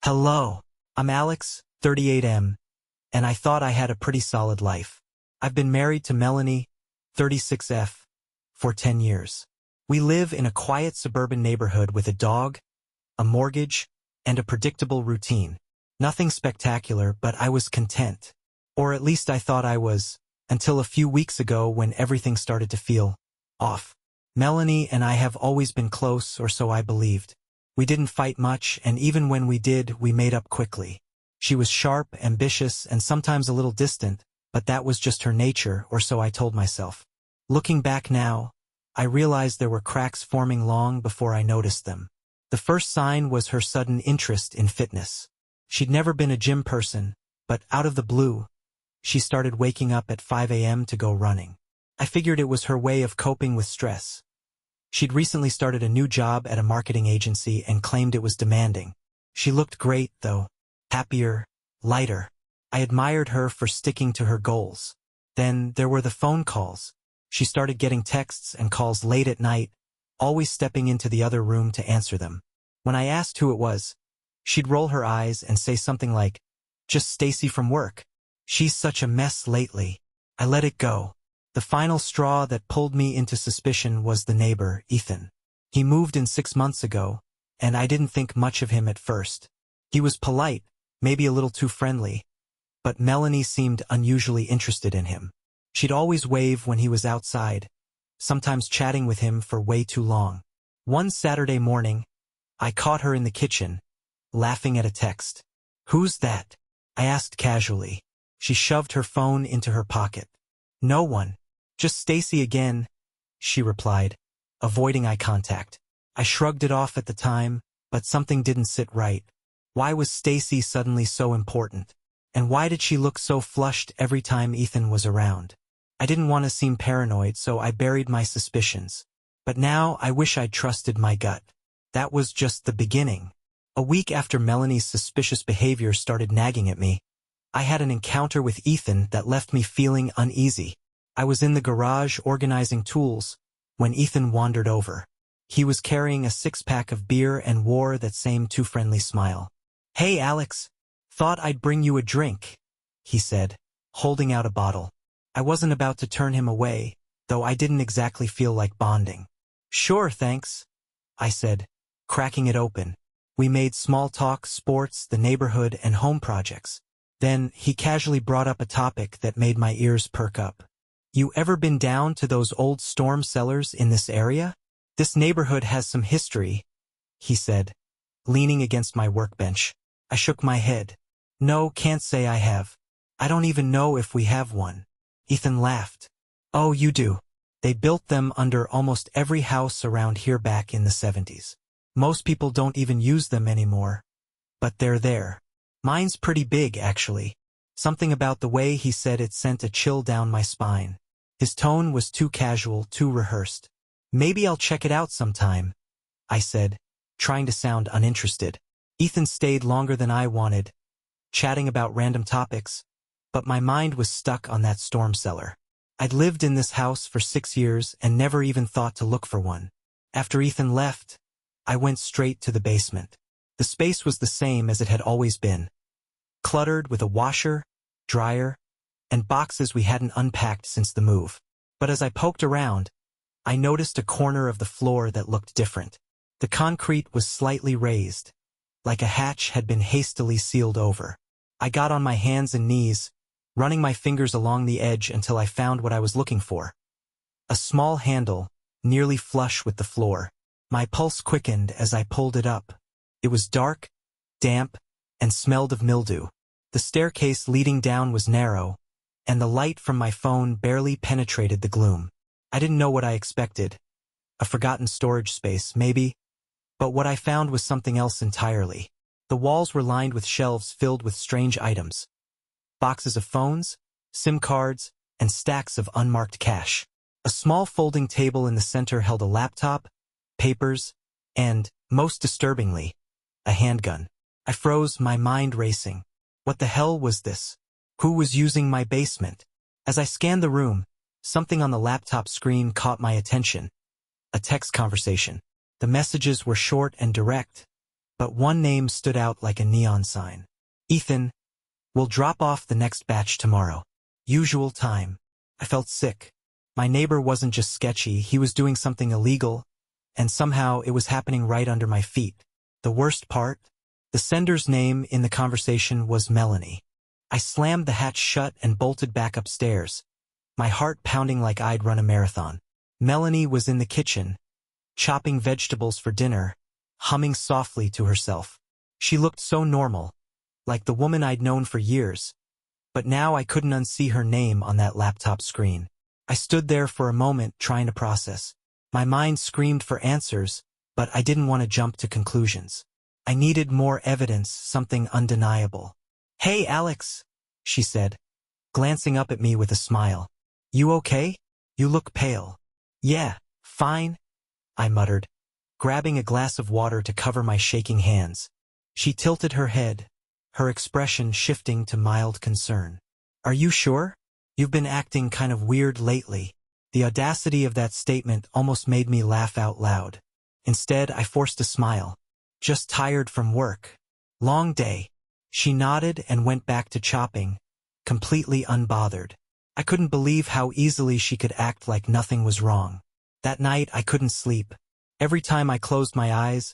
Hello, I'm Alex, 38M, and I thought I had a pretty solid life. I've been married to Melanie, 36F, for 10 years. We live in a quiet suburban neighborhood with a dog, a mortgage, and a predictable routine. Nothing spectacular, but I was content. Or at least I thought I was, until a few weeks ago when everything started to feel off. Melanie and I have always been close, or so I believed. We didn't fight much, and even when we did, we made up quickly. She was sharp, ambitious, and sometimes a little distant, but that was just her nature, or so I told myself. Looking back now, I realized there were cracks forming long before I noticed them. The first sign was her sudden interest in fitness. She'd never been a gym person, but out of the blue, she started waking up at 5 a.m. to go running. I figured it was her way of coping with stress. She'd recently started a new job at a marketing agency and claimed it was demanding. She looked great, though. Happier, lighter. I admired her for sticking to her goals. Then there were the phone calls. She started getting texts and calls late at night, always stepping into the other room to answer them. When I asked who it was, she'd roll her eyes and say something like, "Just Stacy from work. She's such a mess lately." I let it go. The final straw that pulled me into suspicion was the neighbor, Ethan. He moved in 6 months ago, and I didn't think much of him at first. He was polite, maybe a little too friendly, but Melanie seemed unusually interested in him. She'd always wave when he was outside, sometimes chatting with him for way too long. One Saturday morning, I caught her in the kitchen, laughing at a text. "Who's that?" I asked casually. She shoved her phone into her pocket. "No one. Just Stacy again," she replied, avoiding eye contact. I shrugged it off at the time, but something didn't sit right. Why was Stacy suddenly so important? And why did she look so flushed every time Ethan was around? I didn't want to seem paranoid, so I buried my suspicions. But now I wish I'd trusted my gut. That was just the beginning. A week after Melanie's suspicious behavior started nagging at me, I had an encounter with Ethan that left me feeling uneasy. I was in the garage organizing tools when Ethan wandered over. He was carrying a 6-pack of beer and wore that same too friendly smile. "Hey, Alex. Thought I'd bring you a drink," he said, holding out a bottle. I wasn't about to turn him away, though I didn't exactly feel like bonding. "Sure, thanks," I said, cracking it open. We made small talk, sports, the neighborhood, and home projects. Then he casually brought up a topic that made my ears perk up. "You ever been down to those old storm cellars in this area? This neighborhood has some history," he said, leaning against my workbench. I shook my head. "No, can't say I have. I don't even know if we have one." Ethan laughed. "Oh, you do. They built them under almost every house around here back in the 70s. Most people don't even use them anymore. But they're there. Mine's pretty big, actually." Something about the way he said it sent a chill down my spine. His tone was too casual, too rehearsed. "Maybe I'll check it out sometime," I said, trying to sound uninterested. Ethan stayed longer than I wanted, chatting about random topics, but my mind was stuck on that storm cellar. I'd lived in this house for 6 years and never even thought to look for one. After Ethan left, I went straight to the basement. The space was the same as it had always been, cluttered with a washer, dryer, and boxes we hadn't unpacked since the move. But as I poked around, I noticed a corner of the floor that looked different. The concrete was slightly raised, like a hatch had been hastily sealed over. I got on my hands and knees, running my fingers along the edge until I found what I was looking for. A small handle, nearly flush with the floor. My pulse quickened as I pulled it up. It was dark, damp, and smelled of mildew. The staircase leading down was narrow, and the light from my phone barely penetrated the gloom. I didn't know what I expected. A forgotten storage space, maybe, but what I found was something else entirely. The walls were lined with shelves filled with strange items. Boxes of phones, SIM cards, and stacks of unmarked cash. A small folding table in the center held a laptop, papers, and, most disturbingly, a handgun. I froze, my mind racing. What the hell was this? Who was using my basement? As I scanned the room, something on the laptop screen caught my attention. A text conversation. The messages were short and direct, but one name stood out like a neon sign. Ethan, we'll drop off the next batch tomorrow. Usual time. I felt sick. My neighbor wasn't just sketchy, he was doing something illegal, and somehow it was happening right under my feet. The worst part? The sender's name in the conversation was Melanie. I slammed the hatch shut and bolted back upstairs, my heart pounding like I'd run a marathon. Melanie was in the kitchen, chopping vegetables for dinner, humming softly to herself. She looked so normal, like the woman I'd known for years, but now I couldn't unsee her name on that laptop screen. I stood there for a moment trying to process. My mind screamed for answers, but I didn't want to jump to conclusions. I needed more evidence, something undeniable. "Hey, Alex," she said, glancing up at me with a smile. "You okay? You look pale." "Yeah, fine," I muttered, grabbing a glass of water to cover my shaking hands. She tilted her head, her expression shifting to mild concern. "Are you sure? You've been acting kind of weird lately." The audacity of that statement almost made me laugh out loud. Instead, I forced a smile. "Just tired from work. Long day." She nodded and went back to chopping, completely unbothered. I couldn't believe how easily she could act like nothing was wrong. That night, I couldn't sleep. Every time I closed my eyes,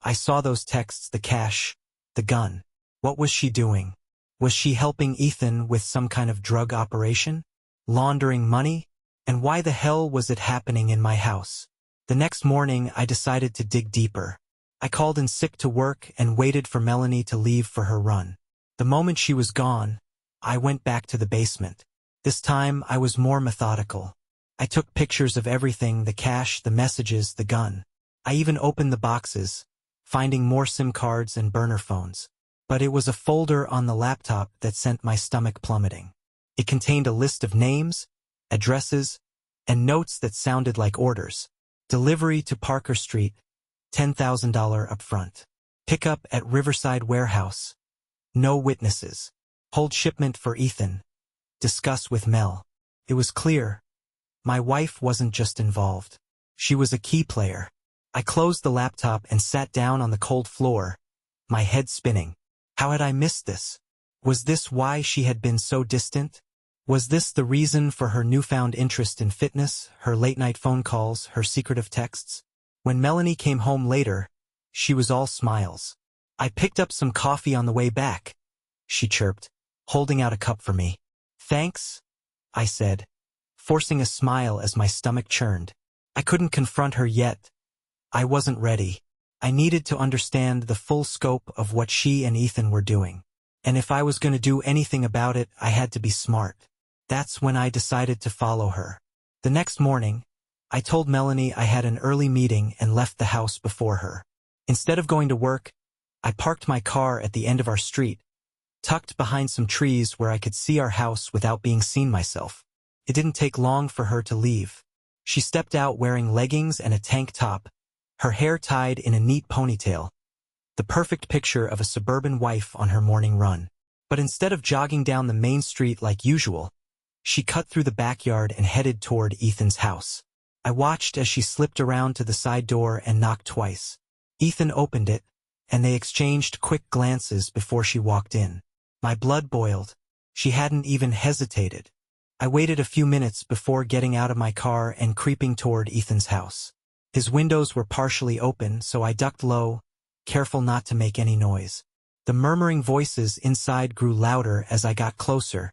I saw those texts, the cash, the gun. What was she doing? Was she helping Ethan with some kind of drug operation? Laundering money? And why the hell was it happening in my house? The next morning, I decided to dig deeper. I called in sick to work and waited for Melanie to leave for her run. The moment she was gone, I went back to the basement. This time, I was more methodical. I took pictures of everything, the cash, the messages, the gun. I even opened the boxes, finding more SIM cards and burner phones. But it was a folder on the laptop that sent my stomach plummeting. It contained a list of names, addresses, and notes that sounded like orders. Delivery to Parker Street, $10,000 upfront. Pickup at Riverside Warehouse. No witnesses. Hold shipment for Ethan. Discuss with Mel. It was clear. My wife wasn't just involved. She was a key player. I closed the laptop and sat down on the cold floor, my head spinning. How had I missed this? Was this why she had been so distant? Was this the reason for her newfound interest in fitness, her late-night phone calls, her secretive texts? When Melanie came home later, she was all smiles. "I picked up some coffee on the way back," she chirped, holding out a cup for me. "Thanks," I said, forcing a smile as my stomach churned. I couldn't confront her yet. I wasn't ready. I needed to understand the full scope of what she and Ethan were doing. And if I was going to do anything about it, I had to be smart. That's when I decided to follow her. The next morning, I told Melanie I had an early meeting and left the house before her. Instead of going to work, I parked my car at the end of our street, tucked behind some trees where I could see our house without being seen myself. It didn't take long for her to leave. She stepped out wearing leggings and a tank top, her hair tied in a neat ponytail, the perfect picture of a suburban wife on her morning run. But instead of jogging down the main street like usual, she cut through the backyard and headed toward Ethan's house. I watched as she slipped around to the side door and knocked twice. Ethan opened it, and they exchanged quick glances before she walked in. My blood boiled. She hadn't even hesitated. I waited a few minutes before getting out of my car and creeping toward Ethan's house. His windows were partially open, so I ducked low, careful not to make any noise. The murmuring voices inside grew louder as I got closer,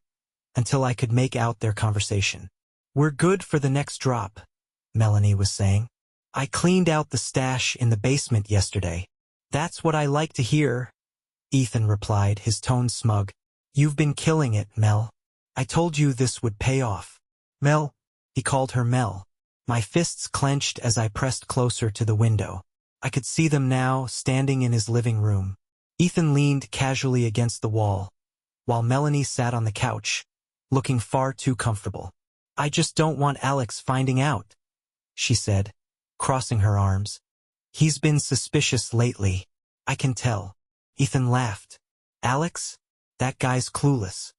until I could make out their conversation. "We're good for the next drop," Melanie was saying. "I cleaned out the stash in the basement yesterday." "That's what I like to hear," Ethan replied, his tone smug. "You've been killing it, Mel. I told you this would pay off." "Mel," he called her Mel. My fists clenched as I pressed closer to the window. I could see them now, standing in his living room. Ethan leaned casually against the wall, while Melanie sat on the couch, looking far too comfortable. "I just don't want Alex finding out," she said, crossing her arms. "He's been suspicious lately. I can tell." Ethan laughed. "Alex? That guy's clueless.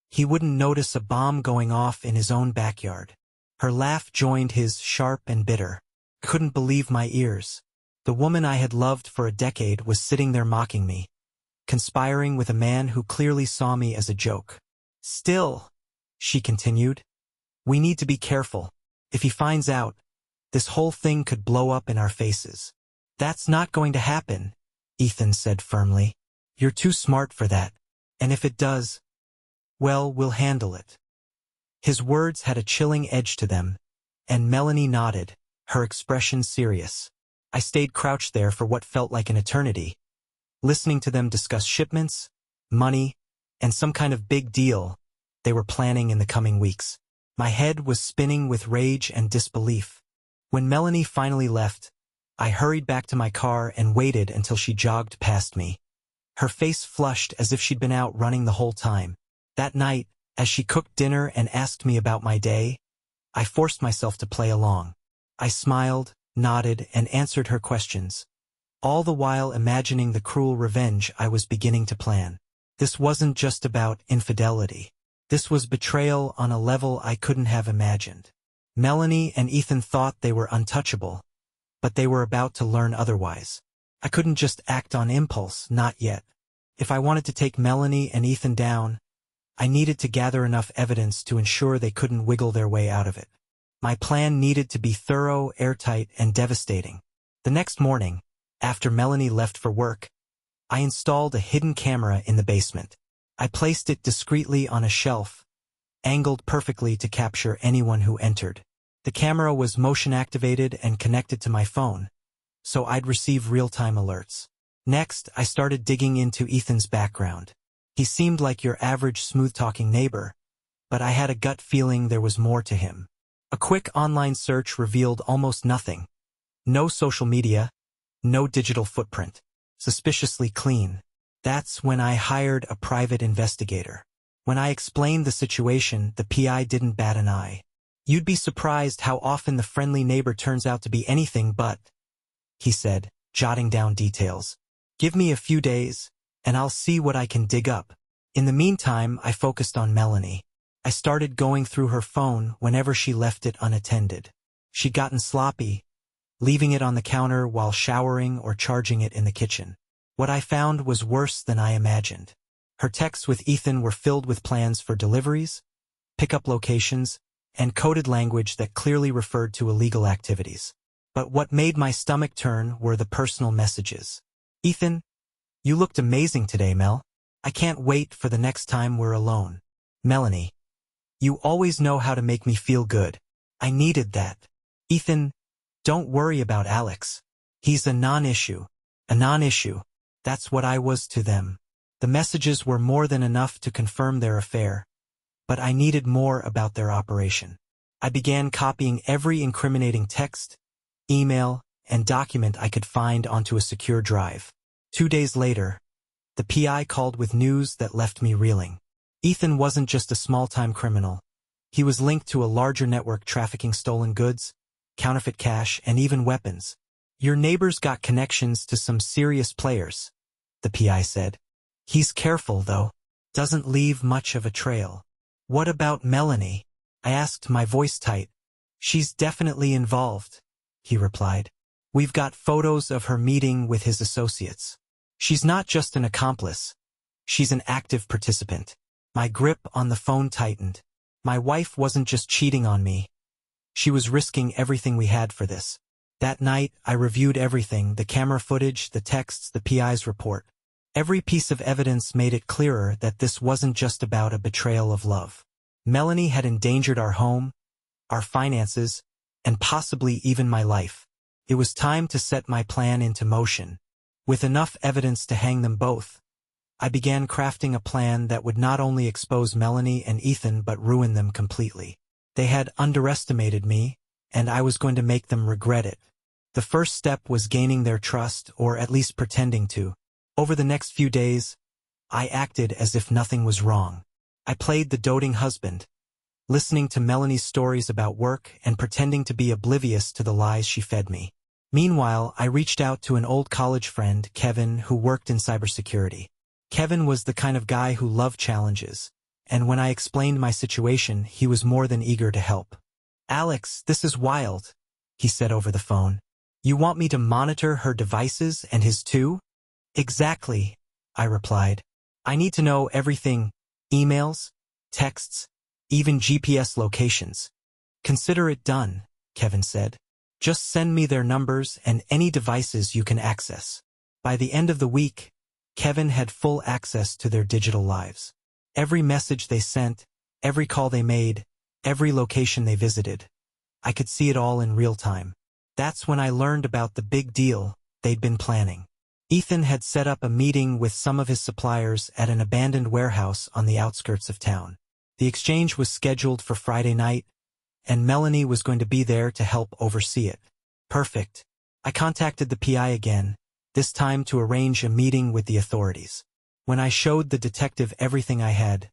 He wouldn't notice a bomb going off in his own backyard." Her laugh joined his, sharp and bitter. I couldn't believe my ears. The woman I had loved for a decade was sitting there mocking me, conspiring with a man who clearly saw me as a joke. Still, she continued, we need to be careful. If he finds out, this whole thing could blow up in our faces. That's not going to happen, Ethan said firmly. You're too smart for that. And if it does, well, we'll handle it. His words had a chilling edge to them, and Melanie nodded, her expression serious. I stayed crouched there for what felt like an eternity, listening to them discuss shipments, money, and some kind of big deal they were planning in the coming weeks. My head was spinning with rage and disbelief. When Melanie finally left, I hurried back to my car and waited until she jogged past me. Her face flushed as if she'd been out running the whole time. That night, as she cooked dinner and asked me about my day, I forced myself to play along. I smiled, nodded, and answered her questions, all the while imagining the cruel revenge I was beginning to plan. This wasn't just about infidelity. This was betrayal on a level I couldn't have imagined. Melanie and Ethan thought they were untouchable, but they were about to learn otherwise. I couldn't just act on impulse, not yet. If I wanted to take Melanie and Ethan down, I needed to gather enough evidence to ensure they couldn't wiggle their way out of it. My plan needed to be thorough, airtight, and devastating. The next morning, after Melanie left for work, I installed a hidden camera in the basement. I placed it discreetly on a shelf, angled perfectly to capture anyone who entered. The camera was motion-activated and connected to my phone, so I'd receive real-time alerts. Next, I started digging into Ethan's background. He seemed like your average smooth-talking neighbor, but I had a gut feeling there was more to him. A quick online search revealed almost nothing. No social media, no digital footprint. Suspiciously clean. That's when I hired a private investigator. When I explained the situation, the PI didn't bat an eye. You'd be surprised how often the friendly neighbor turns out to be anything but, he said, jotting down details. Give me a few days, and I'll see what I can dig up. In the meantime, I focused on Melanie. I started going through her phone whenever she left it unattended. She'd gotten sloppy, leaving it on the counter while showering or charging it in the kitchen. What I found was worse than I imagined. Her texts with Ethan were filled with plans for deliveries, pickup locations, and coded language that clearly referred to illegal activities. But what made my stomach turn were the personal messages. Ethan, you looked amazing today, Mel. I can't wait for the next time we're alone. Melanie, you always know how to make me feel good. I needed that. Ethan, don't worry about Alex. He's a non-issue. A non-issue. That's what I was to them. The messages were more than enough to confirm their affair, but I needed more about their operation. I began copying every incriminating text, email, and document I could find onto a secure drive. 2 days later, the PI called with news that left me reeling. Ethan wasn't just a small-time criminal. He was linked to a larger network trafficking stolen goods, counterfeit cash, and even weapons. Your neighbor's got connections to some serious players, the PI said. He's careful, though. Doesn't leave much of a trail. What about Melanie? I asked, my voice tight. She's definitely involved, he replied. We've got photos of her meeting with his associates. She's not just an accomplice. She's an active participant. My grip on the phone tightened. My wife wasn't just cheating on me. She was risking everything we had for this. That night, I reviewed everything, the camera footage, the texts, the PI's report. Every piece of evidence made it clearer that this wasn't just about a betrayal of love. Melanie had endangered our home, our finances, and possibly even my life. It was time to set my plan into motion. With enough evidence to hang them both, I began crafting a plan that would not only expose Melanie and Ethan but ruin them completely. They had underestimated me, and I was going to make them regret it. The first step was gaining their trust, or at least pretending to. Over the next few days, I acted as if nothing was wrong. I played the doting husband, listening to Melanie's stories about work and pretending to be oblivious to the lies she fed me. Meanwhile, I reached out to an old college friend, Kevin, who worked in cybersecurity. Kevin was the kind of guy who loved challenges, and when I explained my situation, he was more than eager to help. Alex, this is wild, he said over the phone. You want me to monitor her devices and his too? Exactly, I replied. I need to know everything, emails, texts, even GPS locations. Consider it done, Kevin said. Just send me their numbers and any devices you can access. By the end of the week, Kevin had full access to their digital lives. Every message they sent, every call they made, every location they visited. I could see it all in real time. That's when I learned about the big deal they'd been planning. Ethan had set up a meeting with some of his suppliers at an abandoned warehouse on the outskirts of town. The exchange was scheduled for Friday night, and Melanie was going to be there to help oversee it. Perfect. I contacted the PI again, this time to arrange a meeting with the authorities. When I showed the detective everything I had,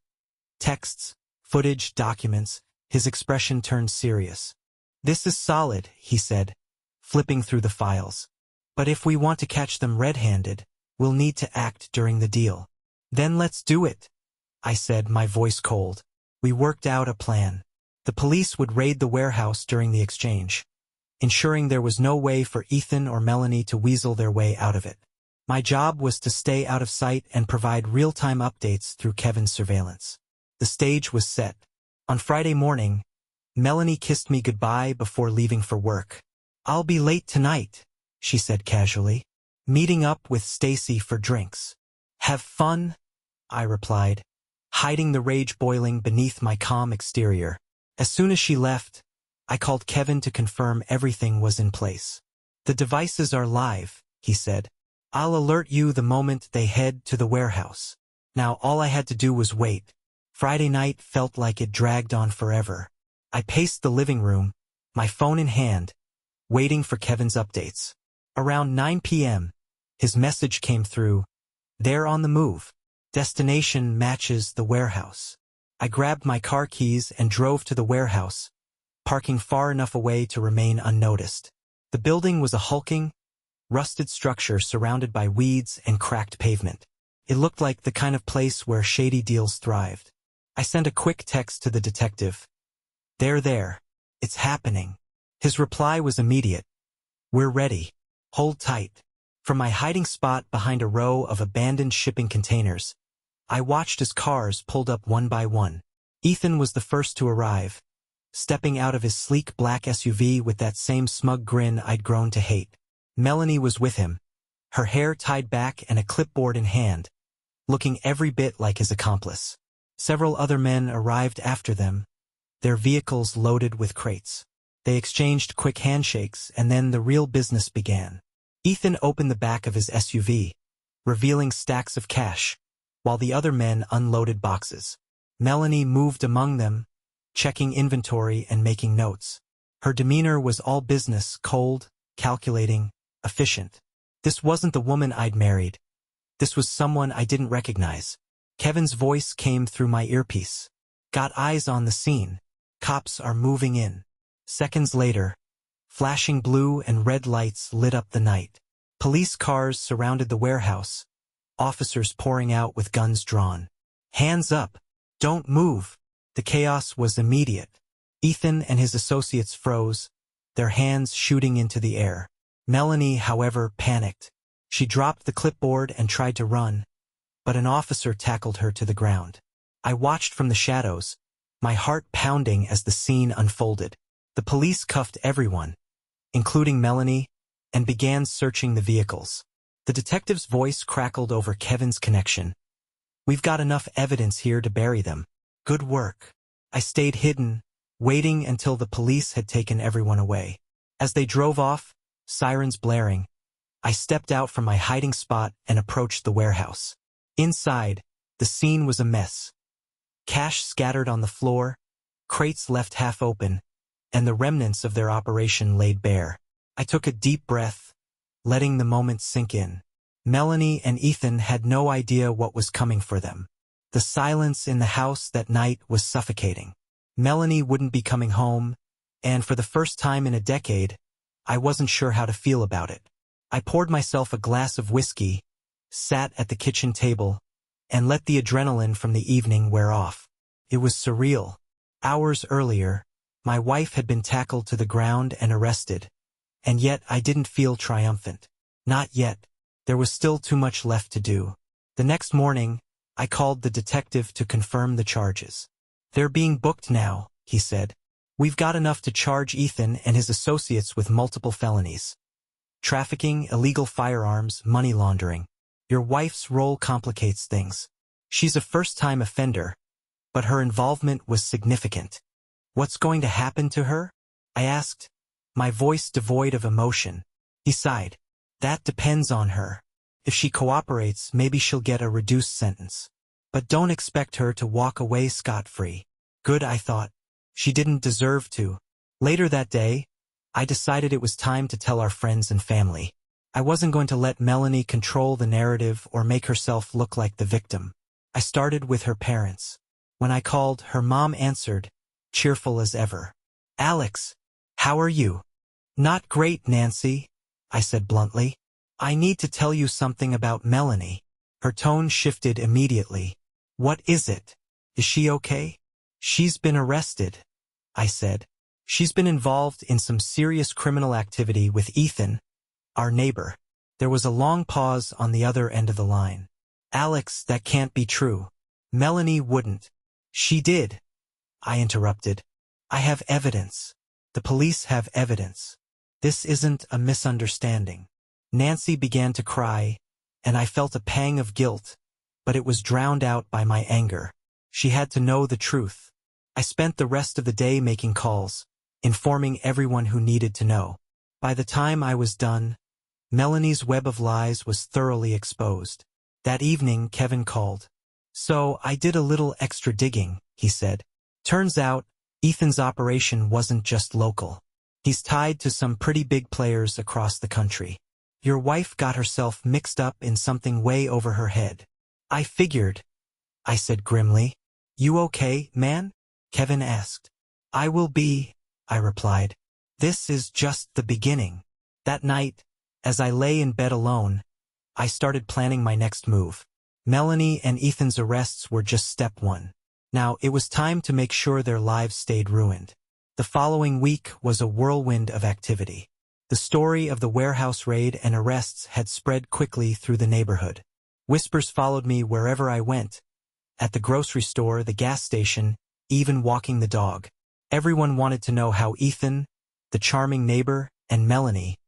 texts, footage, documents, his expression turned serious. This is solid, he said, flipping through the files. But if we want to catch them red-handed, we'll need to act during the deal. Then let's do it, I said, my voice cold. We worked out a plan. The police would raid the warehouse during the exchange, ensuring there was no way for Ethan or Melanie to weasel their way out of it. My job was to stay out of sight and provide real-time updates through Kevin's surveillance. The stage was set. On Friday morning, Melanie kissed me goodbye before leaving for work. I'll be late tonight, she said casually. Meeting up with Stacy for drinks. Have fun, I replied, hiding the rage boiling beneath my calm exterior. As soon as she left, I called Kevin to confirm everything was in place. The devices are live, he said. I'll alert you the moment they head to the warehouse. Now all I had to do was wait. Friday night felt like it dragged on forever. I paced the living room, my phone in hand, waiting for Kevin's updates. Around 9 p.m., his message came through. They're on the move. Destination matches the warehouse. I grabbed my car keys and drove to the warehouse, parking far enough away to remain unnoticed. The building was a hulking, rusted structure surrounded by weeds and cracked pavement. It looked like the kind of place where shady deals thrived. I sent a quick text to the detective. They're there. It's happening. His reply was immediate. We're ready. Hold tight. From my hiding spot behind a row of abandoned shipping containers, I watched as cars pulled up one by one. Ethan was the first to arrive, stepping out of his sleek black SUV with that same smug grin I'd grown to hate. Melanie was with him, her hair tied back and a clipboard in hand, looking every bit like his accomplice. Several other men arrived after them, their vehicles loaded with crates. They exchanged quick handshakes, and then the real business began. Ethan opened the back of his SUV, revealing stacks of cash, while the other men unloaded boxes. Melanie moved among them, checking inventory and making notes. Her demeanor was all business, cold, calculating, efficient. This wasn't the woman I'd married. This was someone I didn't recognize. Kevin's voice came through my earpiece. Got eyes on the scene. Cops are moving in. Seconds later, flashing blue and red lights lit up the night. Police cars surrounded the warehouse, officers pouring out with guns drawn. Hands up! Don't move! The chaos was immediate. Ethan and his associates froze, their hands shooting into the air. Melanie, however, panicked. She dropped the clipboard and tried to run, but an officer tackled her to the ground. I watched from the shadows, my heart pounding as the scene unfolded. The police cuffed everyone, including Melanie, and began searching the vehicles. The detective's voice crackled over Kevin's connection. We've got enough evidence here to bury them. Good work. I stayed hidden, waiting until the police had taken everyone away. As they drove off, sirens blaring, I stepped out from my hiding spot and approached the warehouse. Inside, the scene was a mess. Cash scattered on the floor, crates left half open, and the remnants of their operation laid bare. I took a deep breath, letting the moment sink in. Melanie and Ethan had no idea what was coming for them. The silence in the house that night was suffocating. Melanie wouldn't be coming home, and for the first time in a decade, I wasn't sure how to feel about it. I poured myself a glass of whiskey, sat at the kitchen table, and let the adrenaline from the evening wear off. It was surreal. Hours earlier, my wife had been tackled to the ground and arrested, And yet I didn't feel triumphant. Not yet. There was still too much left to do. The next morning, I called the detective to confirm the charges. "They're being booked now," he said. "We've got enough to charge Ethan and his associates with multiple felonies. Trafficking, illegal firearms, money laundering. Your wife's role complicates things. She's a first-time offender, but her involvement was significant." "What's going to happen to her?" I asked, my voice devoid of emotion. He sighed. "That depends on her. If she cooperates, maybe she'll get a reduced sentence. But don't expect her to walk away scot-free." Good, I thought. She didn't deserve to. Later that day, I decided it was time to tell our friends and family. I wasn't going to let Melanie control the narrative or make herself look like the victim. I started with her parents. When I called, her mom answered, cheerful as ever. "Alex, how are you?" "Not great, Nancy," I said bluntly. "I need to tell you something about Melanie." Her tone shifted immediately. "What is it? Is she okay?" "She's been arrested," I said. "She's been involved in some serious criminal activity with Ethan, our neighbor." There was a long pause on the other end of the line. "Alex, that can't be true. Melanie wouldn't." "She did," I interrupted. "I have evidence. The police have evidence. This isn't a misunderstanding." Nancy began to cry, and I felt a pang of guilt, but it was drowned out by my anger. She had to know the truth. I spent the rest of the day making calls, informing everyone who needed to know. By the time I was done, Melanie's web of lies was thoroughly exposed. That evening, Kevin called. "So I did a little extra digging," he said. "Turns out, Ethan's operation wasn't just local. He's tied to some pretty big players across the country. Your wife got herself mixed up in something way over her head." "I figured," I said grimly. "You okay, man?" Kevin asked. "I will be," I replied. "This is just the beginning." That night, as I lay in bed alone, I started planning my next move. Melanie and Ethan's arrests were just step one. Now it was time to make sure their lives stayed ruined. The following week was a whirlwind of activity. The story of the warehouse raid and arrests had spread quickly through the neighborhood. Whispers followed me wherever I went. At the grocery store, the gas station, even walking the dog. Everyone wanted to know how Ethan, the charming neighbor, and Melanie,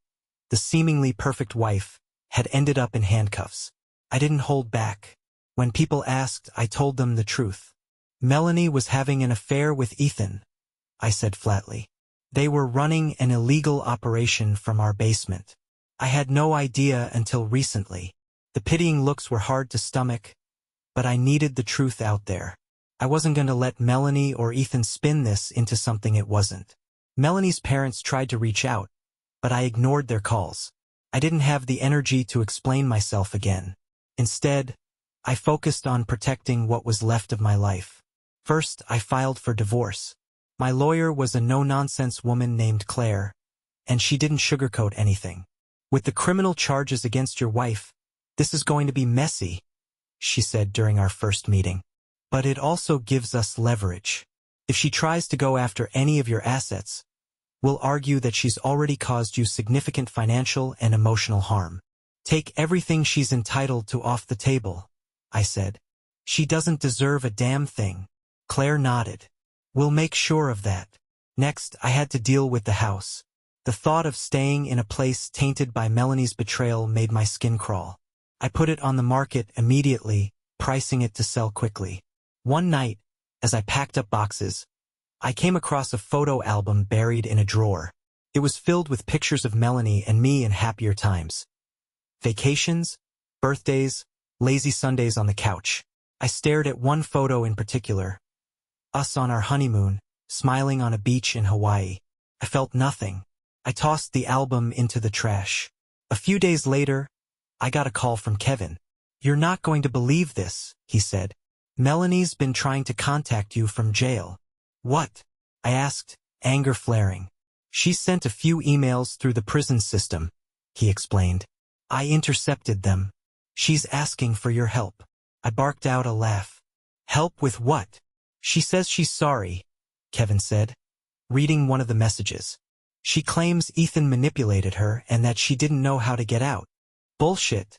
the seemingly perfect wife, had ended up in handcuffs. I didn't hold back. When people asked, I told them the truth. Melanie was having an affair with Ethan, I said flatly. They were running an illegal operation from our basement. I had no idea until recently. The pitying looks were hard to stomach, but I needed the truth out there. I wasn't going to let Melanie or Ethan spin this into something it wasn't. Melanie's parents tried to reach out, but I ignored their calls. I didn't have the energy to explain myself again. Instead, I focused on protecting what was left of my life. First, I filed for divorce. My lawyer was a no-nonsense woman named Claire, and she didn't sugarcoat anything. "With the criminal charges against your wife, this is going to be messy," she said during our first meeting. "But it also gives us leverage. If she tries to go after any of your assets, we'll argue that she's already caused you significant financial and emotional harm. Take everything she's entitled to off the table," I said. "She doesn't deserve a damn thing." Claire nodded. "We'll make sure of that." Next, I had to deal with the house. The thought of staying in a place tainted by Melanie's betrayal made my skin crawl. I put it on the market immediately, pricing it to sell quickly. One night, as I packed up boxes, I came across a photo album buried in a drawer. It was filled with pictures of Melanie and me in happier times. Vacations, birthdays, lazy Sundays on the couch. I stared at one photo in particular. Us on our honeymoon, smiling on a beach in Hawaii. I felt nothing. I tossed the album into the trash. A few days later, I got a call from Kevin. "You're not going to believe this," he said. "Melanie's been trying to contact you from jail." "What?" I asked, anger flaring. "She sent a few emails through the prison system," he explained. "I intercepted them. She's asking for your help." I barked out a laugh. "Help with what?" "She says she's sorry," Kevin said, reading one of the messages. She claims Ethan manipulated her and that she didn't know how to get out. Bullshit,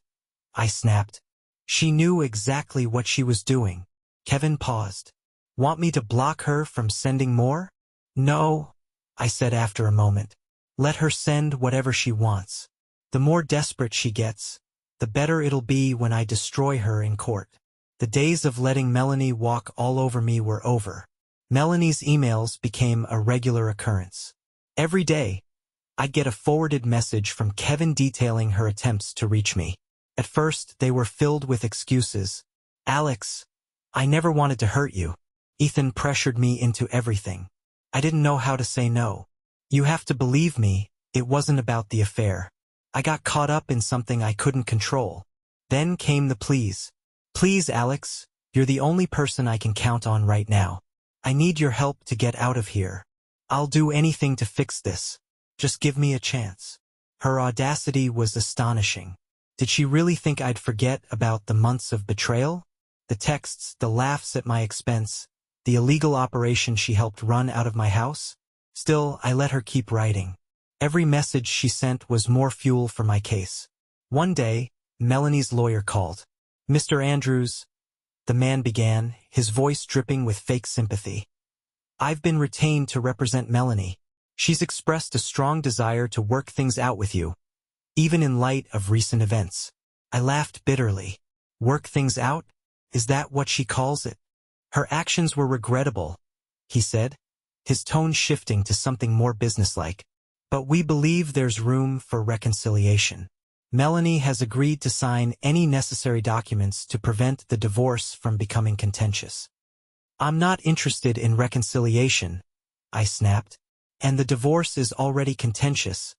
I snapped. She knew exactly what she was doing. Kevin paused. Want me to block her from sending more? No, I said after a moment. Let her send whatever she wants. The more desperate she gets, the better it'll be when I destroy her in court. The days of letting Melanie walk all over me were over. Melanie's emails became a regular occurrence. Every day, I'd get a forwarded message from Kevin detailing her attempts to reach me. At first, they were filled with excuses. Alex, I never wanted to hurt you. Ethan pressured me into everything. I didn't know how to say no. You have to believe me, it wasn't about the affair. I got caught up in something I couldn't control. Then came the pleas. Please, Alex, you're the only person I can count on right now. I need your help to get out of here. I'll do anything to fix this. Just give me a chance. Her audacity was astonishing. Did she really think I'd forget about the months of betrayal? The texts, the laughs at my expense, the illegal operation she helped run out of my house? Still, I let her keep writing. Every message she sent was more fuel for my case. One day, Melanie's lawyer called. Mr. Andrews, the man began, his voice dripping with fake sympathy. I've been retained to represent Melanie. She's expressed a strong desire to work things out with you, even in light of recent events. I laughed bitterly. Work things out? Is that what she calls it? Her actions were regrettable, he said, his tone shifting to something more businesslike. But we believe there's room for reconciliation. Melanie has agreed to sign any necessary documents to prevent the divorce from becoming contentious. I'm not interested in reconciliation, I snapped, and the divorce is already contentious,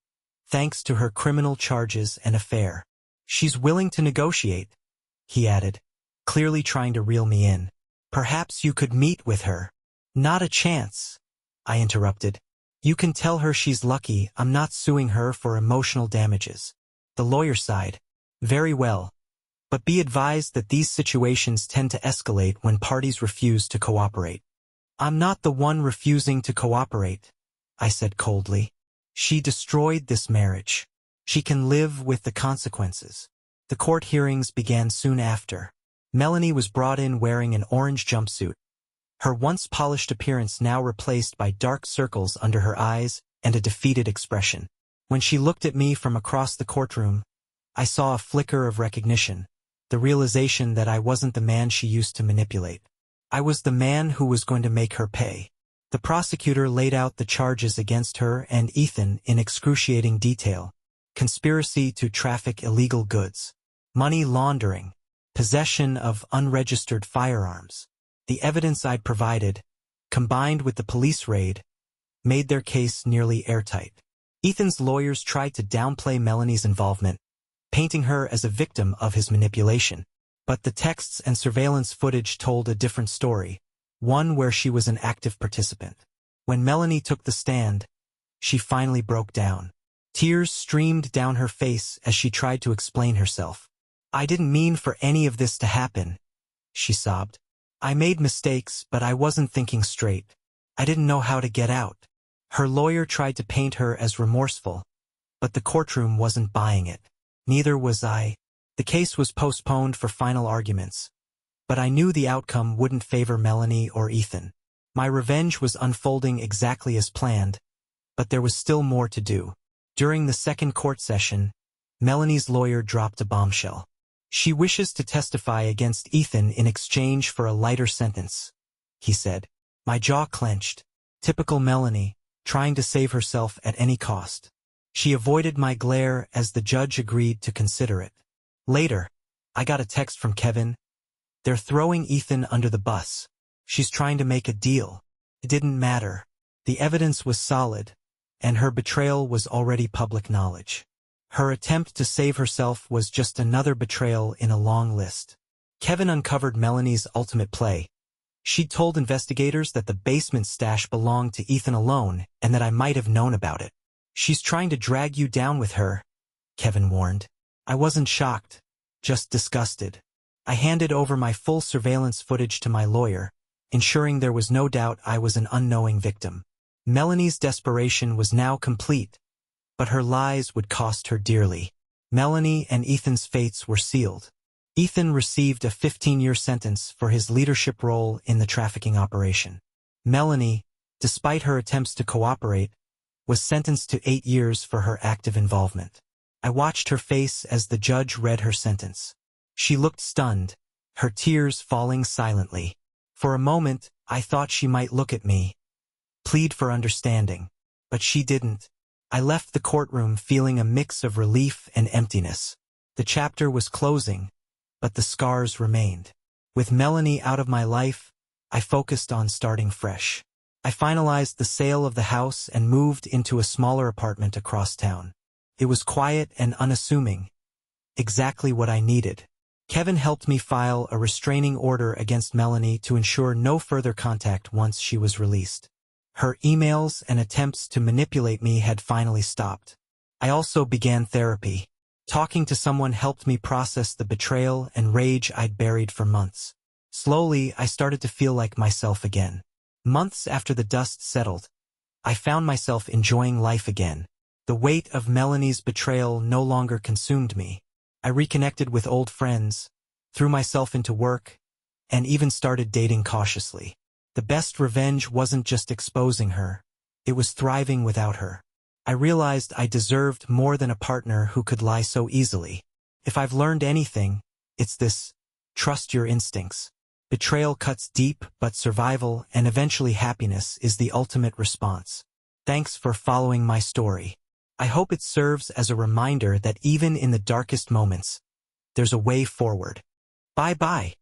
thanks to her criminal charges and affair. She's willing to negotiate, he added, clearly trying to reel me in. Perhaps you could meet with her. Not a chance, I interrupted. You can tell her she's lucky I'm not suing her for emotional damages. The lawyer sighed. Very well. But be advised that these situations tend to escalate when parties refuse to cooperate. I'm not the one refusing to cooperate, I said coldly. She destroyed this marriage. She can live with the consequences. The court hearings began soon after. Melanie was brought in wearing an orange jumpsuit, her once polished appearance now replaced by dark circles under her eyes and a defeated expression. When she looked at me from across the courtroom, I saw a flicker of recognition, the realization that I wasn't the man she used to manipulate. I was the man who was going to make her pay. The prosecutor laid out the charges against her and Ethan in excruciating detail. Conspiracy to traffic illegal goods, money laundering, possession of unregistered firearms. The evidence I'd provided, combined with the police raid, made their case nearly airtight. Ethan's lawyers tried to downplay Melanie's involvement, painting her as a victim of his manipulation. But the texts and surveillance footage told a different story, one where she was an active participant. When Melanie took the stand, she finally broke down. Tears streamed down her face as she tried to explain herself. I didn't mean for any of this to happen, she sobbed. I made mistakes, but I wasn't thinking straight. I didn't know how to get out. Her lawyer tried to paint her as remorseful, but the courtroom wasn't buying it. Neither was I. The case was postponed for final arguments, but I knew the outcome wouldn't favor Melanie or Ethan. My revenge was unfolding exactly as planned, but there was still more to do. During the second court session, Melanie's lawyer dropped a bombshell. She wishes to testify against Ethan in exchange for a lighter sentence, he said. My jaw clenched. Typical Melanie, trying to save herself at any cost. She avoided my glare as the judge agreed to consider it. Later, I got a text from Kevin. They're throwing Ethan under the bus. She's trying to make a deal. It didn't matter. The evidence was solid, and her betrayal was already public knowledge. Her attempt to save herself was just another betrayal in a long list. Kevin uncovered Melanie's ultimate play. She'd told investigators that the basement stash belonged to Ethan alone and that I might have known about it. She's trying to drag you down with her, Kevin warned. I wasn't shocked, just disgusted. I handed over my full surveillance footage to my lawyer, ensuring there was no doubt I was an unknowing victim. Melanie's desperation was now complete, but her lies would cost her dearly. Melanie and Ethan's fates were sealed. Ethan received a 15-year sentence for his leadership role in the trafficking operation. Melanie, despite her attempts to cooperate, was sentenced to 8 years for her active involvement. I watched her face as the judge read her sentence. She looked stunned, her tears falling silently. For a moment, I thought she might look at me, plead for understanding, but she didn't. I left the courtroom feeling a mix of relief and emptiness. The chapter was closing, but the scars remained. With Melanie out of my life, I focused on starting fresh. I finalized the sale of the house and moved into a smaller apartment across town. It was quiet and unassuming, exactly what I needed. Kevin helped me file a restraining order against Melanie to ensure no further contact once she was released. Her emails and attempts to manipulate me had finally stopped. I also began therapy. Talking to someone helped me process the betrayal and rage I'd buried for months. Slowly, I started to feel like myself again. Months after the dust settled, I found myself enjoying life again. The weight of Melanie's betrayal no longer consumed me. I reconnected with old friends, threw myself into work, and even started dating cautiously. The best revenge wasn't just exposing her, it was thriving without her. I realized I deserved more than a partner who could lie so easily. If I've learned anything, it's this: trust your instincts. Betrayal cuts deep, but survival and eventually happiness is the ultimate response. Thanks for following my story. I hope it serves as a reminder that even in the darkest moments, there's a way forward. Bye-bye.